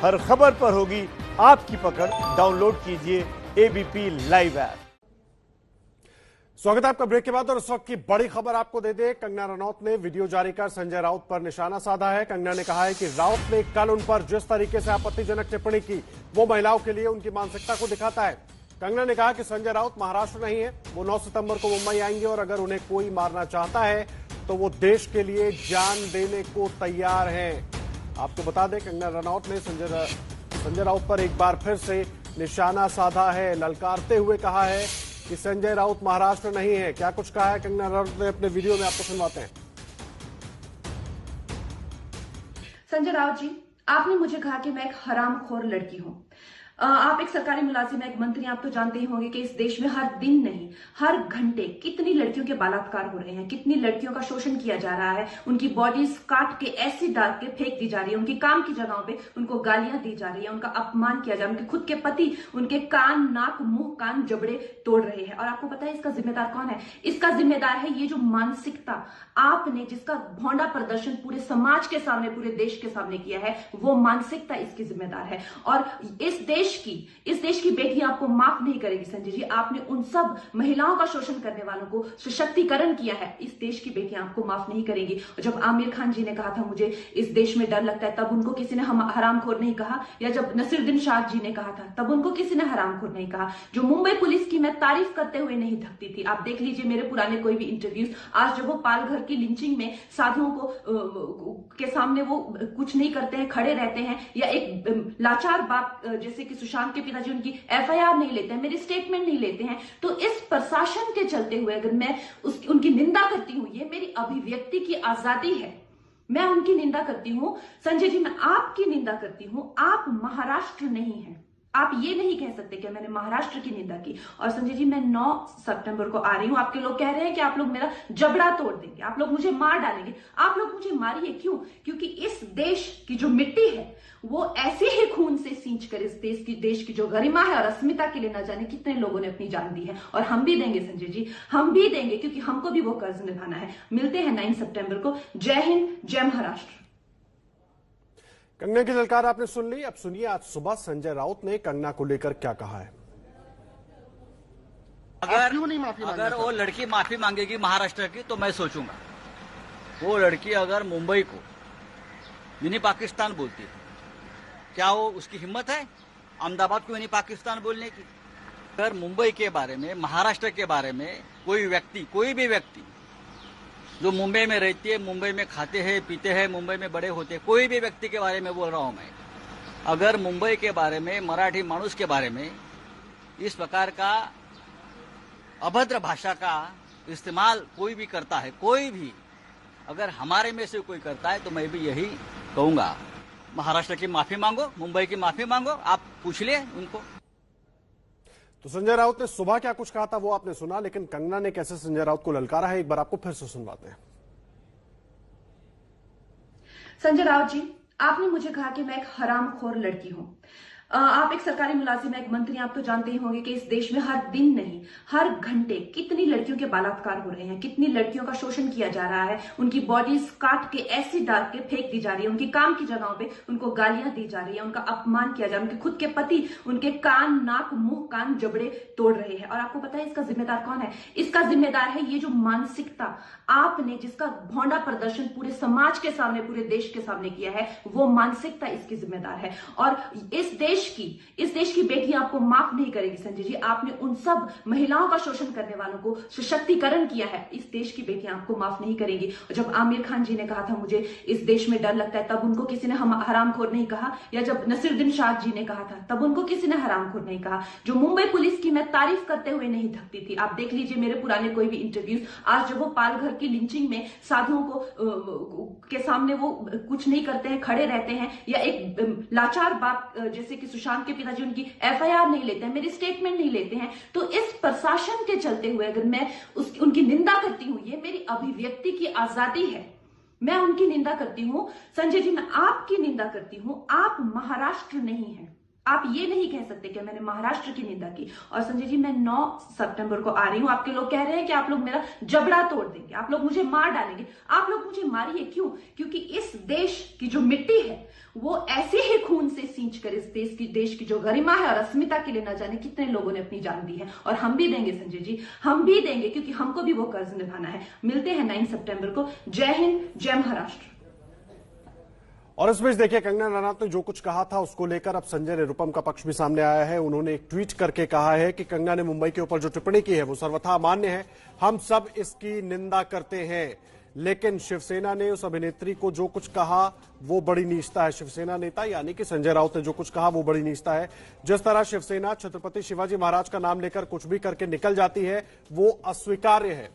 हर खबर पर होगी आपकी पकड़। डाउनलोड कीजिए एबीपी लाइव ऐप। स्वागत है आपका ब्रेक के बाद और इस वक्त की बड़ी खबर आपको दे दे। कंगना रनौत ने वीडियो जारी कर संजय राउत पर निशाना साधा है। कंगना ने कहा है कि राउत ने कल उन पर जिस तरीके से आपत्तिजनक टिप्पणी की वो महिलाओं के लिए उनकी मानसिकता को दिखाता है। कंगना ने कहा कि संजय राउत महाराष्ट्र नहीं है, वो 9 सितंबर को मुंबई आएंगे और अगर उन्हें कोई मारना चाहता है तो वो देश के लिए जान देने को तैयार हैं। आपको बता दें कंगना रनौत ने संजय राउत पर एक बार फिर से निशाना साधा है, ललकारते हुए कहा है कि संजय राउत महाराष्ट्र नहीं है। क्या कुछ कहा है कंगना रनौत ने अपने वीडियो में, आपको सुनवाते हैं। संजय राउत जी, आपने मुझे कहा कि मैं एक हरामखोर लड़की हूं। आप एक सरकारी मुलाजिम, एक मंत्री, आप तो जानते ही होंगे कि इस देश में हर दिन नहीं हर घंटे कितनी लड़कियों के बलात्कार हो रहे हैं, कितनी लड़कियों का शोषण किया जा रहा है, उनकी बॉडीज काट के ऐसी डाल के फेंक दी जा रही है, उनकी काम की जगहों पे उनको गालियां दी जा रही है, उनका अपमान किया जा रहा है, उनके खुद के पति उनके कान, नाक, मुंह, कान, जबड़े तोड़ रहे हैं। और आपको पता है इसका जिम्मेदार कौन है? इसका जिम्मेदार है ये जो मानसिकता आपने, जिसका भौंडा प्रदर्शन पूरे समाज के सामने, पूरे देश के सामने किया है, वो मानसिकता इसकी जिम्मेदार है। और इस देश की बेटियां आपको माफ नहीं करेगी संजय जी। आपने उन सब महिलाओं का शोषण करने वालों को सशक्तिकरण किया है, इस देश की बेटियां आपको माफ नहीं करेंगी। और जब आमिर खान जी ने कहा था मुझे इस देश में डर लगता है, तब उनको किसी ने हरामखोर नहीं कहा, या जब नसीरुद्दीन शाह जी ने कहा था तब उनको किसी ने हरामखोर नहीं कहा। जो मुंबई पुलिस की मैं तारीफ करते हुए नहीं थकती थी, आप देख लीजिए मेरे पुराने कोई भी इंटरव्यूज, आज जब वो पालघर की लिंचिंग में साधुओं को के सामने वो कुछ नहीं करते हैं, खड़े रहते हैं, या एक लाचार बाप जैसे कि सुशांत के पिताजी उनकी एफआईआर नहीं लेते हैं, मेरी स्टेटमेंट नहीं लेते हैं, तो इस प्रशासन के चलते हुए अगर मैं उनकी निंदा करती हूं, ये मेरी अभिव्यक्ति की आजादी है, मैं उनकी निंदा करती हूं। संजय जी, मैं आपकी निंदा करती हूं, आप महाराष्ट्र नहीं हैं। आप ये नहीं कह सकते कि मैंने महाराष्ट्र की निंदा की। और संजय जी, मैं 9 सितंबर को आ रही हूं। आपके लोग कह रहे हैं कि आप लोग मेरा जबड़ा तोड़ देंगे, आप लोग मुझे मार डालेंगे। आप लोग मुझे मारिए, क्यों? क्योंकि इस देश की जो मिट्टी है वो ऐसे ही खून से सींच कर इस देश की जो गरिमा है और अस्मिता के लिए न जाने कितने लोगों ने अपनी जान दी है। और हम भी देंगे संजय जी, हम भी देंगे, क्योंकि हमको भी वो कर्ज निभाना है। मिलते हैं 9 सितंबर को। जय हिंद, जय महाराष्ट्र। कंगना की ललकार आपने सुन ली। अब सुनिए आज सुबह संजय राउत ने कंगना को लेकर क्या कहा है। अगर वो लड़की माफी मांगेगी महाराष्ट्र की तो मैं सोचूंगा। वो लड़की अगर मुंबई को मिनी पाकिस्तान बोलती है, क्या वो उसकी हिम्मत है अहमदाबाद को मिनी पाकिस्तान बोलने की? अगर मुंबई के बारे में, महाराष्ट्र के बारे में कोई भी व्यक्ति जो मुंबई में रहती है, मुंबई में खाते हैं, पीते हैं, मुंबई में बड़े होते हैं, कोई भी व्यक्ति के बारे में बोल रहा हूं मैं, अगर मुंबई के बारे में, मराठी मानुस के बारे में इस प्रकार का अभद्र भाषा का इस्तेमाल कोई भी करता है, कोई भी अगर हमारे में से कोई करता है, तो मैं भी यही कहूंगा, महाराष्ट्र की माफी मांगो, मुंबई की माफी मांगो, आप पूछ ले उनको। तो संजय राउत ने सुबह क्या कुछ कहा था वो आपने सुना, लेकिन कंगना ने कैसे संजय राउत को ललकारा है एक बार आपको फिर से सुनवाते हैं। संजय राउत जी, आपने मुझे कहा कि मैं एक हरामखोर लड़की हूं। आप एक सरकारी मुलाजिम, एक मंत्री, आप तो जानते ही होंगे कि इस देश में हर दिन नहीं हर घंटे कितनी लड़कियों के बलात्कार हो रहे हैं, कितनी लड़कियों का शोषण किया जा रहा है, उनकी बॉडीज काट के ऐसी डाल के फेंक दी जा रही है, उनकी काम की जगहों पे उनको गालियां दी जा रही है, उनका अपमान किया जा रहा है, उनके खुद के पति उनके कान, नाक, मुंह, कान, जबड़े तोड़ रहे हैं। और आपको पता है इसका जिम्मेदार कौन है? इसका जिम्मेदार है ये जो मानसिकता आपने, जिसका भौंडा प्रदर्शन पूरे समाज के सामने, पूरे देश के सामने किया है, वो मानसिकता इसकी जिम्मेदार है। और इस देश की बेटियां आपको माफ नहीं करेगी संजय जी। आपने उन सब महिलाओं का शोषण करने वालों को सशक्तिकरण किया है, इस देश की बेटियां आपको माफ नहीं करेंगी। और जब आमिर खान जी ने कहा था मुझे इस देश में डर लगता है, तब उनको किसी ने हरामखोर नहीं कहा, या जब नसीरुद्दीन शाह जी ने कहा था तब उनको किसी ने हरामखोर नहीं कहा। जो मुंबई पुलिस की मैं तारीफ करते हुए नहीं थकती थी, आप देख लीजिए मेरे पुराने कोई भी इंटरव्यूज, आज जब वो पालघर की लिंचिंग में साधुओं को के सामने वो कुछ नहीं करते हैं, खड़े रहते हैं, या एक लाचार बाप जैसे कि सुशांत के पिताजी उनकी एफआईआर नहीं लेते हैं, मेरी स्टेटमेंट नहीं लेते हैं, तो इस प्रशासन के चलते हुए अगर मैं उनकी निंदा करती हूं, ये मेरी अभिव्यक्ति की आजादी है, मैं उनकी निंदा करती हूं। संजय जी, मैं आपकी निंदा करती हूं, आप महाराष्ट्र नहीं हैं। आप ये नहीं कह सकते कि मैंने महाराष्ट्र की निंदा की। और संजय जी, मैं 9 सितंबर को आ रही हूं। आपके लोग कह रहे हैं कि आप लोग मेरा जबड़ा तोड़ देंगे, आप लोग मुझे मार डालेंगे। आप लोग मुझे मारिए, क्यों? क्योंकि इस देश की जो मिट्टी है वो ऐसे ही खून से सींच कर इस देश की जो गरिमा है और अस्मिता के लिए न जाने कितने लोगों ने अपनी जान दी है। और हम भी देंगे संजय जी, हम भी देंगे, क्योंकि हमको भी वो कर्ज निभाना है। मिलते हैं 9 सितंबर को। जय हिंद, जय महाराष्ट्र। और इस बीच देखिए, कंगना रनौत ने जो कुछ कहा था उसको लेकर अब संजय निरुपम का पक्ष भी सामने आया है। उन्होंने एक ट्वीट करके कहा है कि कंगना ने मुंबई के ऊपर जो टिप्पणी की है वो सर्वथा मान्य है, हम सब इसकी निंदा करते हैं, लेकिन शिवसेना ने उस अभिनेत्री को जो कुछ कहा वो बड़ी नीचता है। शिवसेना नेता यानी कि संजय राउत ने जो कुछ कहा वो बड़ी नीचता है। जिस तरह शिवसेना छत्रपति शिवाजी महाराज का नाम लेकर कुछ भी करके निकल जाती है वो अस्वीकार्य है।